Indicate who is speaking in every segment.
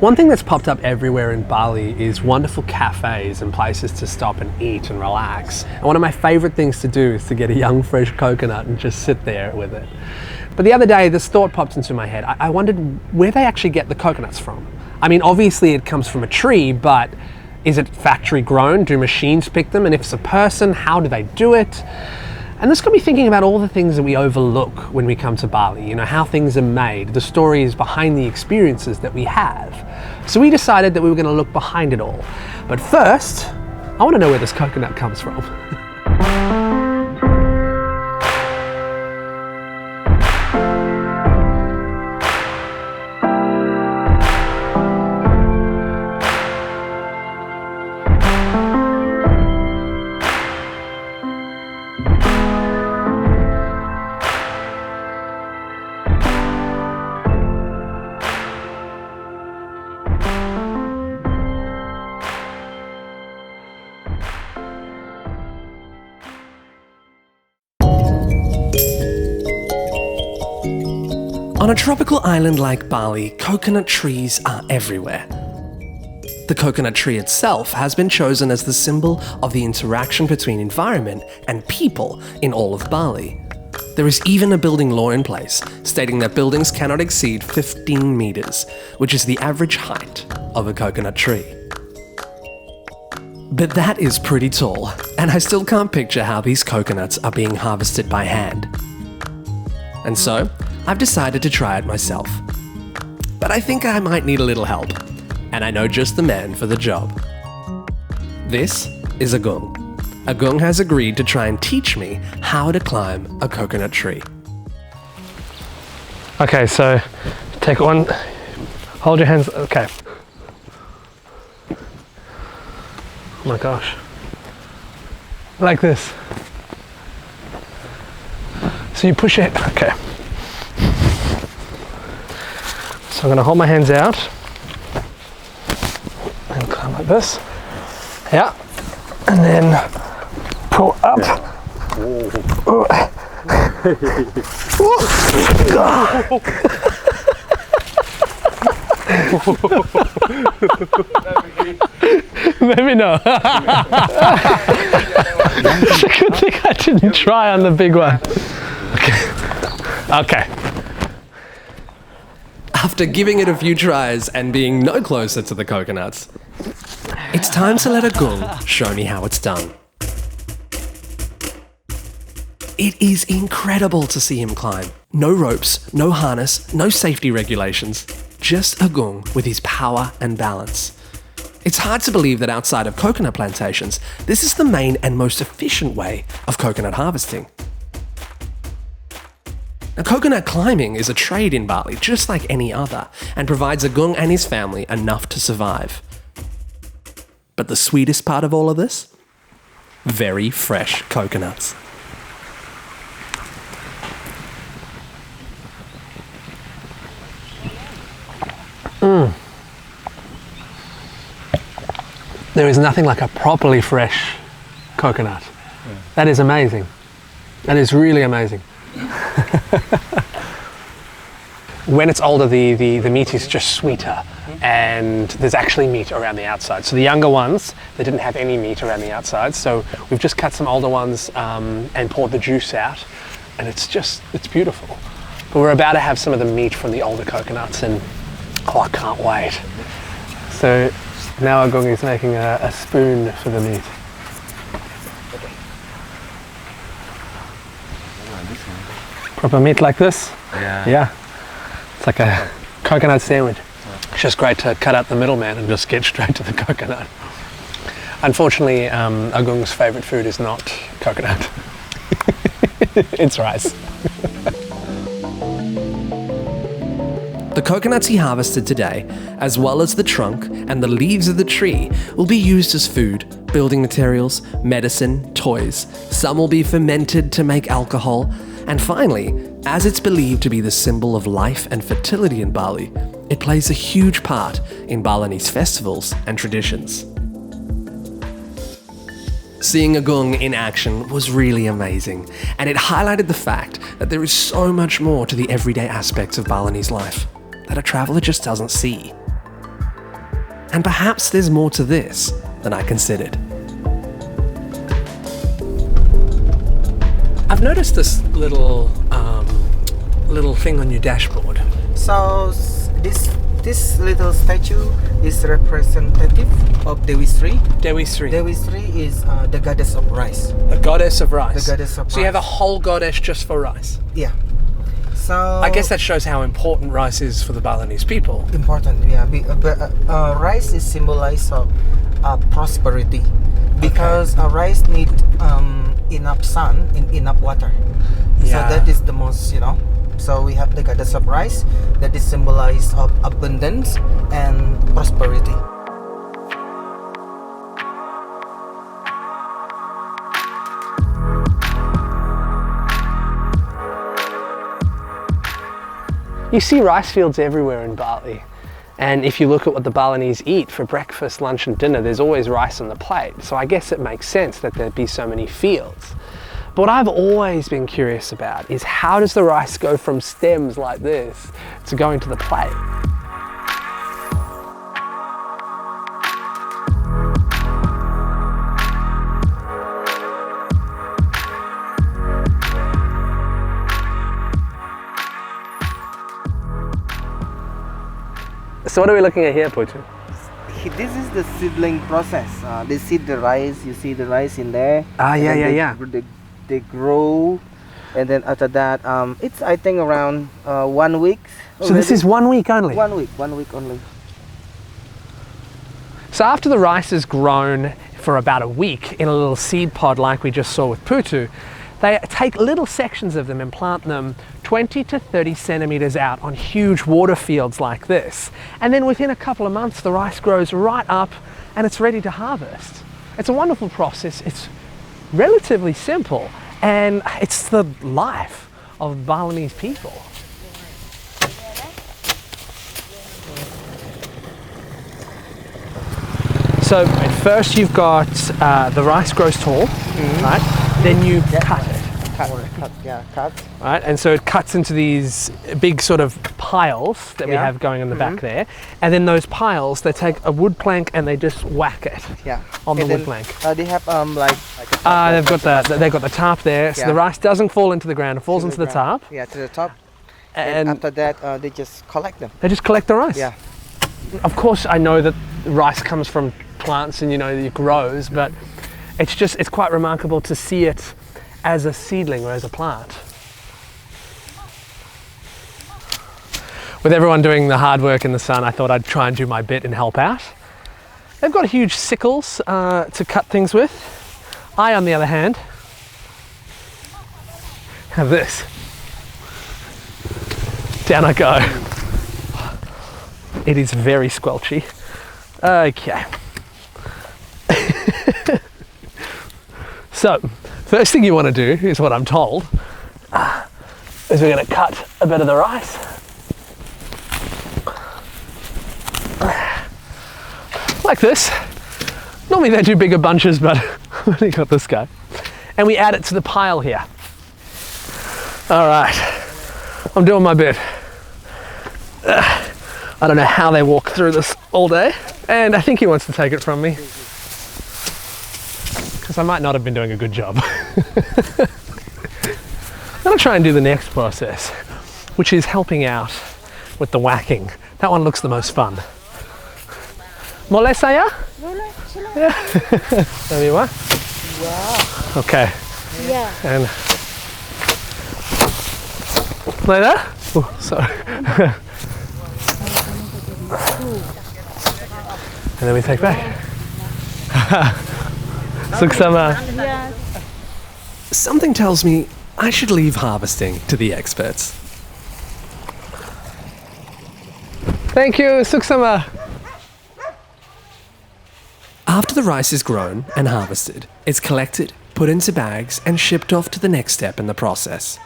Speaker 1: One thing that's popped up everywhere in Bali is wonderful cafes and places to stop and eat and relax. And one of my favorite things to do is to get a young fresh coconut and just sit there with it. But the other day, this thought popped into my head. I wondered where they actually get the coconuts from. I mean, obviously it comes from a tree, but is it factory grown? Do machines pick them? And if it's a person, how do they do it? And this got me thinking about all the things that we overlook when we come to Bali, how things are made, the stories behind the experiences that we have. So we decided that we were going to look behind it all. But first, I want to know where this coconut comes from. On a tropical island like Bali, coconut trees are everywhere. The coconut tree itself has been chosen as the symbol of the interaction between environment and people in all of Bali. There is even a building law in place stating that buildings cannot exceed 15 meters, which is the average height of a coconut tree. But that is pretty tall, and I still can't picture how these coconuts are being harvested by hand. And so, I've decided to try it myself. But I think I might need a little help, and I know just the man for the job. This is Agung. Agung has agreed to try and teach me how to climb a coconut tree. Okay, so take one, hold your hands, okay. Oh my gosh. Like this. So you push it, okay. So I'm going to hold my hands out and climb like this. Yeah. And then pull up. Maybe no. It's a good thing I didn't try on the big one. Okay. After giving it a few tries and being no closer to the coconuts, it's time to let Agung show me how it's done. It is incredible to see him climb. No ropes, no harness, no safety regulations. Just Agung with his power and balance. It's hard to believe that outside of coconut plantations, this is the main and most efficient way of coconut harvesting. Now, coconut climbing is a trade in Bali, just like any other, and provides Agung and his family enough to survive. But the sweetest part of all of this? Very fresh coconuts. There is nothing like a properly fresh coconut. That is amazing. That is really amazing. When it's older, the meat is just sweeter, and there's actually meat around the outside. So the younger ones, they didn't have any meat around the outside, so we've just cut some older ones and poured the juice out, and it's beautiful. But we're about to have some of the meat from the older coconuts, and I can't wait. So now Agung is making a spoon for the meat. Proper meat like this? Yeah. It's like a coconut sandwich. It's just great to cut out the middleman and just get straight to the coconut. Unfortunately, Agung's favourite food is not coconut. It's rice. The coconuts he harvested today, as well as the trunk and the leaves of the tree, will be used as food, building materials, medicine, toys. Some will be fermented to make alcohol. And finally, as it's believed to be the symbol of life and fertility in Bali, it plays a huge part in Balinese festivals and traditions. Seeing Agung in action was really amazing, and it highlighted the fact that there is so much more to the everyday aspects of Balinese life that a traveller just doesn't see. And perhaps there's more to this than I considered. I've noticed this little thing on your dashboard.
Speaker 2: So this little statue is representative of Dewi Sri.
Speaker 1: Dewi Sri.
Speaker 2: Dewi Sri is the goddess of rice.
Speaker 1: The goddess of rice.
Speaker 2: The goddess of rice.
Speaker 1: So you have a whole goddess just for rice.
Speaker 2: Yeah. So
Speaker 1: I guess that shows how important rice is for the Balinese people.
Speaker 2: Important, yeah. Rice is symbolized of prosperity because rice need enough sun and enough water.
Speaker 1: Yeah.
Speaker 2: So that is the most, So we have the goddess of rice that is symbolized of abundance and prosperity.
Speaker 1: You see rice fields everywhere in Bali. And if you look at what the Balinese eat for breakfast, lunch and dinner, there's always rice on the plate. So I guess it makes sense that there'd be so many fields. But what I've always been curious about is how does the rice go from stems like this to going to the plate? So what are we looking at here, Putu?
Speaker 2: This is the seedling process. They seed the rice. You see the rice in there. They grow, and then after that, it's I think around 1 week.
Speaker 1: So this is 1 week only?
Speaker 2: 1 week, 1 week only.
Speaker 1: So after the rice is grown for about a week in a little seed pod like we just saw with Putu, they take little sections of them and plant them 20 to 30 centimeters out on huge water fields like this. And then within a couple of months, the rice grows right up and it's ready to harvest. It's a wonderful process. It's relatively simple and it's the life of Balinese people. So at first you've got the rice grows tall, right? Then you cut it.
Speaker 2: Cut.
Speaker 1: Right, and so it cuts into these big sort of piles that we have going in the back there. And then those piles, they take a wood plank and they just whack it on the wood plank.
Speaker 2: They have like
Speaker 1: they've got the tarp there, so the rice doesn't fall into the ground, it falls into the tarp.
Speaker 2: Yeah, to the top.
Speaker 1: And
Speaker 2: after that, they just collect them.
Speaker 1: They just collect the rice.
Speaker 2: Yeah.
Speaker 1: Of course, I know that rice comes from plants and it grows, but it's quite remarkable to see it as a seedling or as a plant. With everyone doing the hard work in the sun, I thought I'd try and do my bit and help out. They've got huge sickles to cut things with. I, on the other hand, have this. Down I go. It is very squelchy. Okay. So, first thing you want to do is what I'm told, is we're going to cut a bit of the rice. Like this. Normally they do bigger bunches, but I've only got this guy. And we add it to the pile here. All right, I'm doing my bit. I don't know how they walk through this all day, and I think he wants to take it from me. Because I might not have been doing a good job. I'm going to try and do the next process, which is helping out with the whacking. That one looks the most fun. Boleh saya?
Speaker 3: Boleh, silakan.
Speaker 1: Yeah. There you are.
Speaker 2: Wow.
Speaker 1: Okay.
Speaker 3: Yeah.
Speaker 1: And like that? Oh, sorry. And then we take back. Suksama.
Speaker 3: Yeah.
Speaker 1: Something tells me I should leave harvesting to the experts. Thank you, Suksama. After the rice is grown and harvested, it's collected, put into bags, and shipped off to the next step in the process.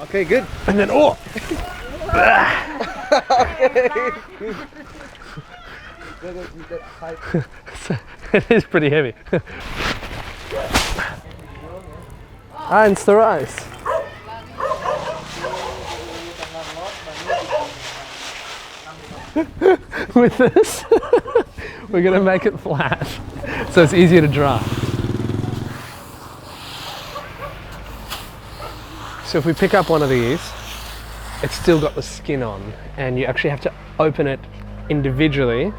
Speaker 2: Okay, good.
Speaker 1: And then, oh! It is pretty heavy. And it's the rice. With this, we're gonna make it flat so it's easier to dry. So if we pick up one of these, it's still got the skin on, and you actually have to open it individually,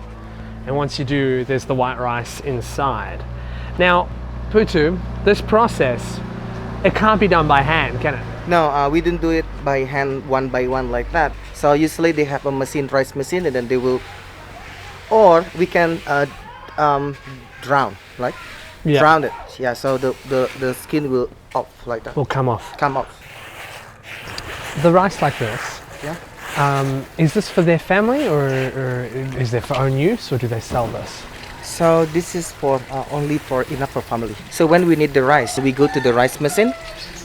Speaker 1: and once you do, there's the white rice inside. Now, Putu, this process, it can't be done by hand, can it?
Speaker 2: No, we didn't do it by hand one by one like that. So usually they have a machine, rice machine, and then they will, or we can drown, like drown it. Yeah, so the skin will off like that.
Speaker 1: Will come off.
Speaker 2: Come off.
Speaker 1: The rice like this,
Speaker 2: yeah.
Speaker 1: Is this for their family, or is it for own use, or do they sell this?
Speaker 2: So this is for only for enough for family. So when we need the rice, we go to the rice machine,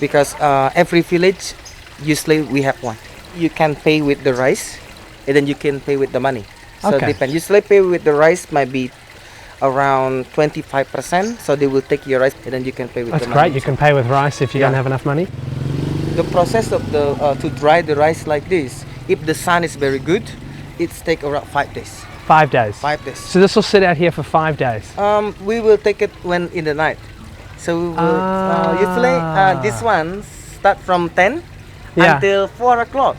Speaker 2: because every village usually we have one. You can pay with the rice, and then you can pay with the money. So it depends. Usually pay with the rice might be around 25%. So they will take your rice, and then you can pay with the money.
Speaker 1: That's great. You can pay with rice if you don't have enough money.
Speaker 2: The process of the to dry the rice like this, if the sun is very good, it's take around 5 days.
Speaker 1: 5 days.
Speaker 2: 5 days.
Speaker 1: So this will sit out here for 5 days.
Speaker 2: We will take it when in the night. So we will usually this one start from 10 until 4 o'clock,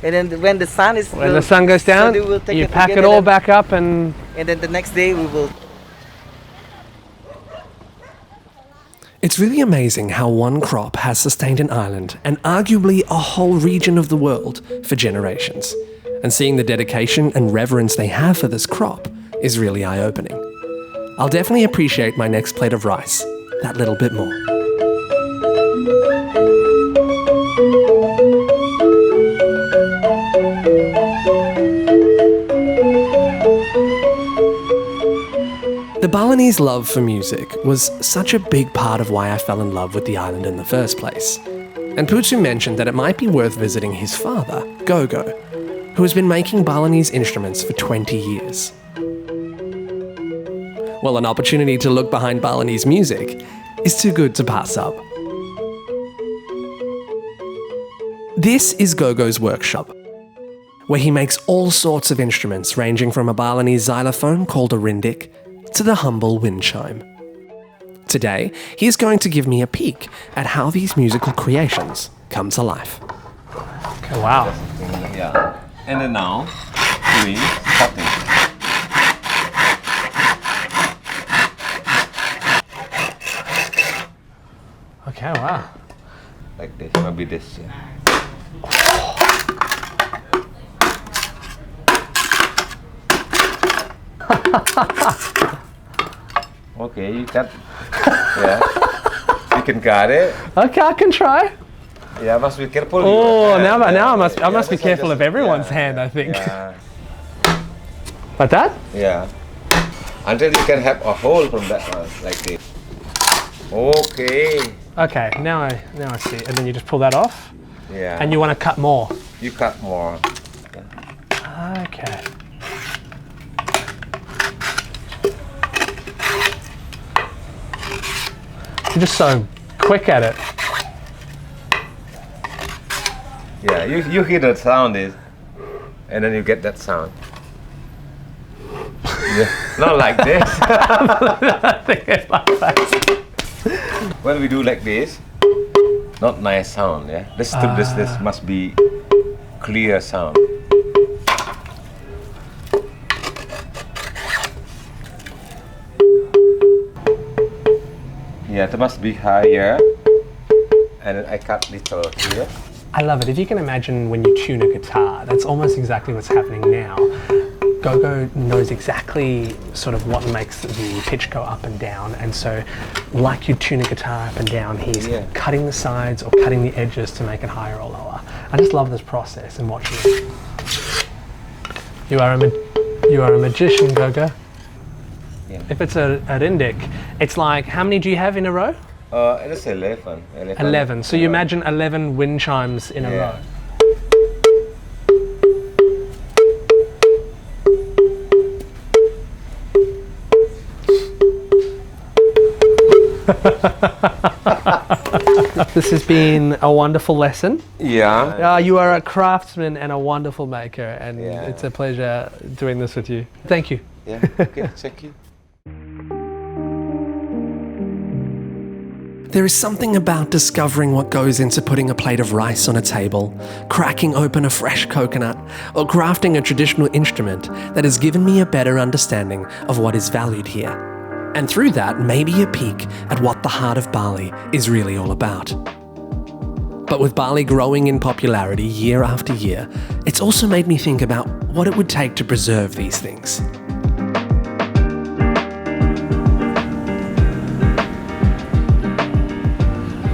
Speaker 2: and then when the sun is
Speaker 1: when the sun goes down, so you pack it all back up, and
Speaker 2: then the next day we will.
Speaker 3: It's really amazing how one crop has sustained an island and arguably a whole region of the world for generations. And seeing the dedication and reverence they have for this crop is really eye-opening. I'll definitely appreciate my next plate of rice that little bit more. The Balinese love for music was such a big part of why I fell in love with the island in the first place. And Putu mentioned that it might be worth visiting his father, Gogo, who has been making Balinese instruments for 20 years. Well, an opportunity to look behind Balinese music is too good to pass up. This is Gogo's workshop, where he makes all sorts of instruments ranging from a Balinese xylophone called a rindik to the humble wind chime. Today, he is going to give me a peek at how these musical creations come to life.
Speaker 1: Okay, wow.
Speaker 4: Yeah. And then now, doing cutting.
Speaker 1: Okay, wow.
Speaker 4: Like this, maybe this. Yeah. Okay, you cut. Yeah. You can cut it.
Speaker 1: Okay, I can try.
Speaker 4: Yeah, must be careful.
Speaker 1: Oh, now I must be careful of everyone's hand, I think.
Speaker 4: Yeah.
Speaker 1: Like that?
Speaker 4: Yeah. Until you can have a hole from that one, like this. Okay.
Speaker 1: Okay, now I see. And then you just pull that off.
Speaker 4: Yeah.
Speaker 1: And you want to cut more.
Speaker 4: You cut more.
Speaker 1: Yeah. Okay. You're just so quick at it.
Speaker 4: Yeah, you hear the sound is, and then you get that sound. Yeah. Not like this.
Speaker 1: I think it's like that.
Speaker 4: When we do like this, not nice sound. Yeah, this must be clear sound. Yeah, it must be higher, and then I cut little here.
Speaker 1: I love it. If you can imagine when you tune a guitar, that's almost exactly what's happening now. Gogo knows exactly sort of what makes the pitch go up and down, and so like you tune a guitar up and down, he's cutting the sides or cutting the edges to make it higher or lower. I just love this process and watching it. You are a magician, Gogo.
Speaker 4: Yeah.
Speaker 1: If it's a rindik, it's like, how many do you have in a row?
Speaker 4: It's 11.
Speaker 1: 11. So you imagine 11 wind chimes in a row. This has been a wonderful lesson.
Speaker 4: Yeah.
Speaker 1: You are a craftsman and a wonderful maker, and
Speaker 4: Yeah.
Speaker 1: it's a pleasure doing this with you. Thank you.
Speaker 4: Yeah. Okay. Thank you.
Speaker 3: There is something about discovering what goes into putting a plate of rice on a table, cracking open a fresh coconut, or crafting a traditional instrument that has given me a better understanding of what is valued here. And through that, maybe a peek at what the heart of Bali is really all about. But with Bali growing in popularity year after year, it's also made me think about what it would take to preserve these things.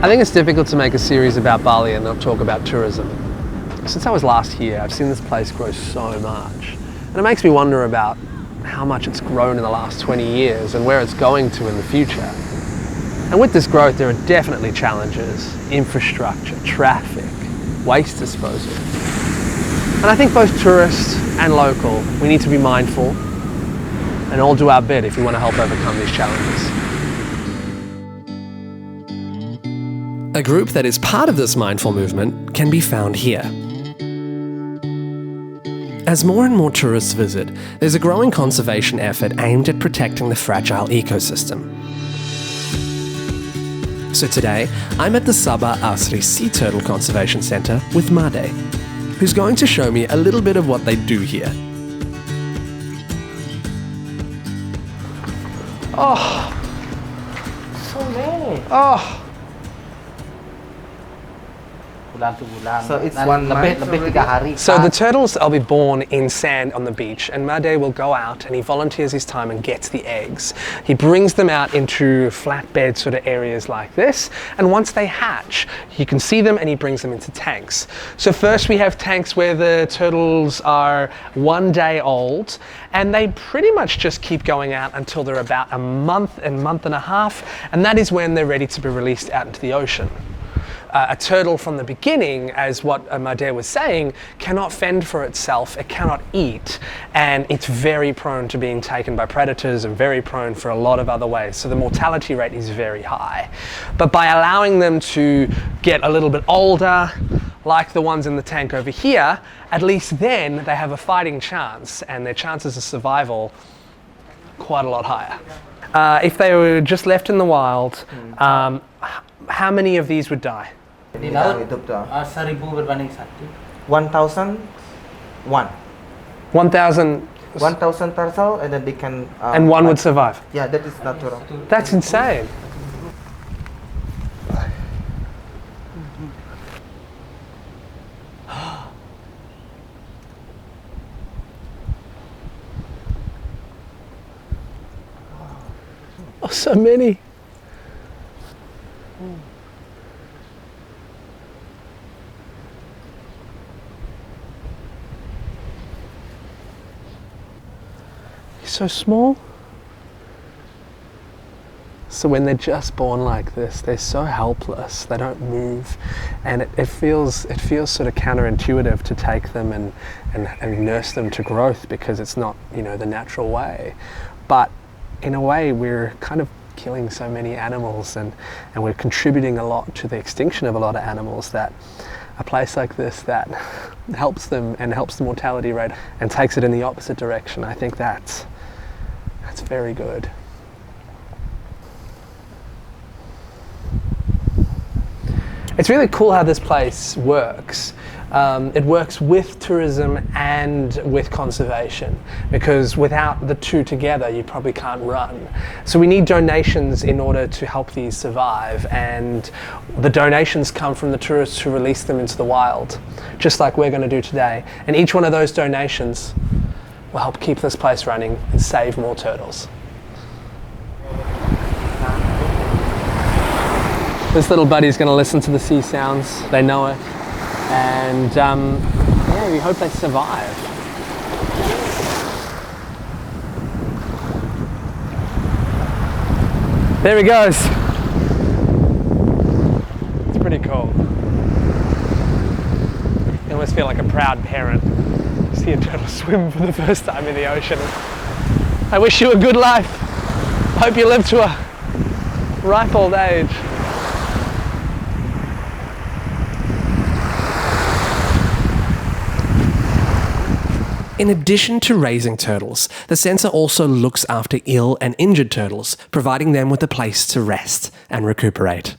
Speaker 1: I think it's difficult to make a series about Bali and not talk about tourism. Since I was last here, I've seen this place grow so much. And it makes me wonder about how much it's grown in the last 20 years and where it's going to in the future. And with this growth, there are definitely challenges: infrastructure, traffic, waste disposal. And I think both tourists and local, we need to be mindful and all do our bit if we want to help overcome these challenges.
Speaker 3: A group that is part of this mindful movement can be found here. As more and more tourists visit, there's a growing conservation effort aimed at protecting the fragile ecosystem. So today, I'm at the Sabah Asri Sea Turtle Conservation Centre with Made, who's going to show me a little bit of what they do here.
Speaker 1: Oh,
Speaker 2: So many.
Speaker 1: oh.
Speaker 2: So it's 1 month already?
Speaker 1: So the turtles, they'll be born in sand on the beach, and Made will go out and he volunteers his time and gets the eggs. He brings them out into flatbed sort of areas like this, and once they hatch, you can see them and he brings them into tanks. So first we have tanks where the turtles are 1 day old, and they pretty much just keep going out until they're about a month and a half, and that is when they're ready to be released out into the ocean. A turtle from the beginning, as what Made was saying, cannot fend for itself, it cannot eat, and it's very prone to being taken by predators and very prone for a lot of other ways. So the mortality rate is very high. But by allowing them to get a little bit older, like the ones in the tank over here, at least then they have a fighting chance and their chances of survival quite a lot higher. If they were just left in the wild, how many of these would die?
Speaker 2: Di laut, 1000 berbanding 1,001.
Speaker 1: 1,000.
Speaker 2: 1,000 turtle, and then they can.
Speaker 1: And one would survive.
Speaker 2: Yeah, that is natural.
Speaker 1: That's insane. Oh, so many. So small. So when they're just born like this, they're so helpless. They don't move, and it feels sort of counterintuitive to take them and nurse them to growth, because it's not, you know, the natural way. But in a way, we're kind of killing so many animals, and we're contributing a lot to the extinction of a lot of animals, that a place like this that helps them and helps the mortality rate and takes it in the opposite direction, I think that's very good. It's really cool how this place works. It works with tourism and with conservation, because without the two together, you probably can't run. So we need donations in order to help these survive, and the donations come from the tourists who release them into the wild, just like we're going to do today. And each one of those donations will help keep this place running and save more turtles. This little buddy's going to listen to the sea sounds. They know it. And yeah, we hope they survive. There he goes. It's pretty cool. You almost feel like a proud parent. See a turtle swim for the first time in the ocean. I wish you a good life. Hope you live to a ripe old age.
Speaker 3: In addition to raising turtles, the centre also looks after ill and injured turtles, providing them with a place to rest and recuperate.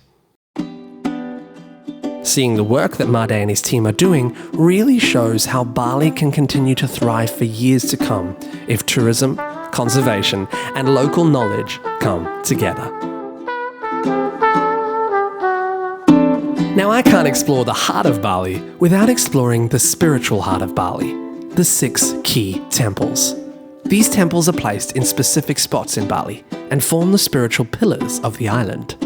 Speaker 3: Seeing the work that Made and his team are doing really shows how Bali can continue to thrive for years to come if tourism, conservation, and local knowledge come together. Now, I can't explore the heart of Bali without exploring the spiritual heart of Bali, the 6 key temples. These temples are placed in specific spots in Bali and form the spiritual pillars of the island.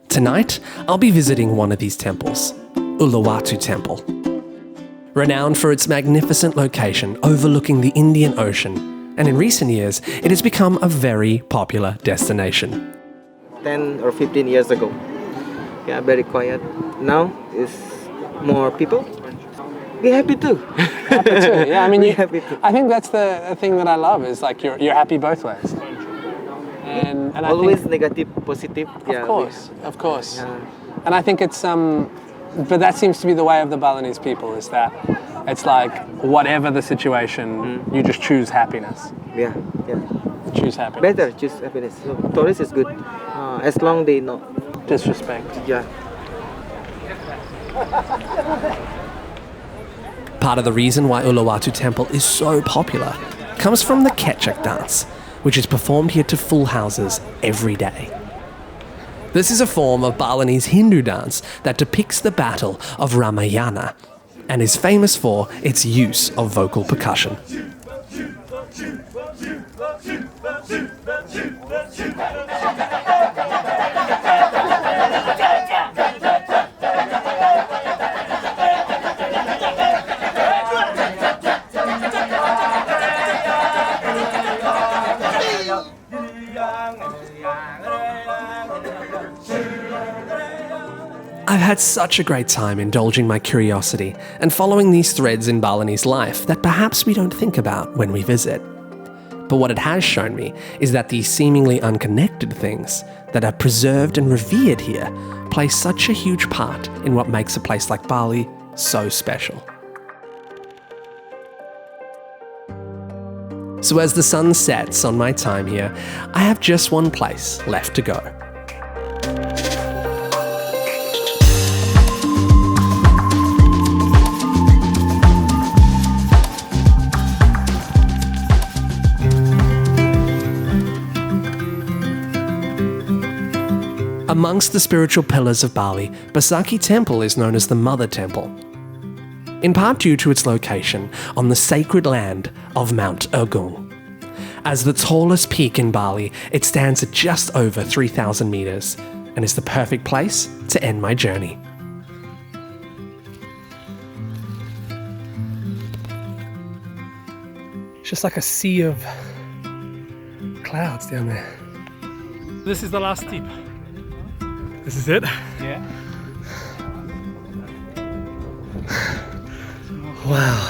Speaker 3: Tonight, I'll be visiting one of these temples, Uluwatu Temple. Renowned for its magnificent location overlooking the Indian Ocean, and in recent years, it has become a very popular destination.
Speaker 2: 10 or 15 years ago, yeah, very quiet. Now is more people. We're happy too.
Speaker 1: Happy too. Yeah, I mean,
Speaker 2: happy too.
Speaker 1: I think that's the thing that I love is like you're happy both ways. And I
Speaker 2: always
Speaker 1: think,
Speaker 2: negative, positive.
Speaker 1: Of course.
Speaker 2: Yeah.
Speaker 1: And I think it's but that seems to be the way of the Balinese people, is that it's like whatever the situation, you just choose happiness.
Speaker 2: Yeah.
Speaker 1: Choose happiness.
Speaker 2: Better choose happiness. So, tourist is good, as long they know.
Speaker 1: Disrespect.
Speaker 2: Yeah.
Speaker 3: Part of the reason why Uluwatu Temple is so popular comes from the Kecak dance, which is performed here to full houses every day. This is a form of Balinese Hindu dance that depicts the battle of Ramayana and is famous for its use of vocal percussion. I've had such a great time indulging my curiosity and following these threads in Balinese life that perhaps we don't think about when we visit. But what it has shown me is that these seemingly unconnected things that are preserved and revered here play such a huge part in what makes a place like Bali so special. So as the sun sets on my time here, I have just one place left to go. Amongst the spiritual pillars of Bali, Basaki Temple is known as the Mother Temple, in part due to its location on the sacred land of Mount Agung. As the tallest peak in Bali, it stands at just over 3,000 meters and is the perfect place to end my journey.
Speaker 1: It's just like a sea of clouds down there. This is the last tip. This is it? Yeah. Wow.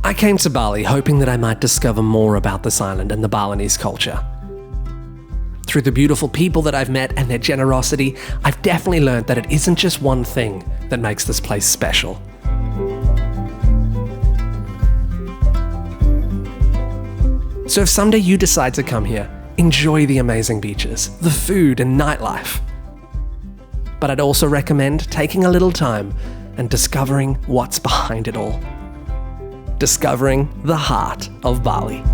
Speaker 3: I came to Bali hoping that I might discover more about this island and the Balinese culture. Through the beautiful people that I've met and their generosity, I've definitely learned that it isn't just one thing that makes this place special. So if someday you decide to come here, enjoy the amazing beaches, the food and nightlife. But I'd also recommend taking a little time and discovering what's behind it all. Discovering the heart of Bali.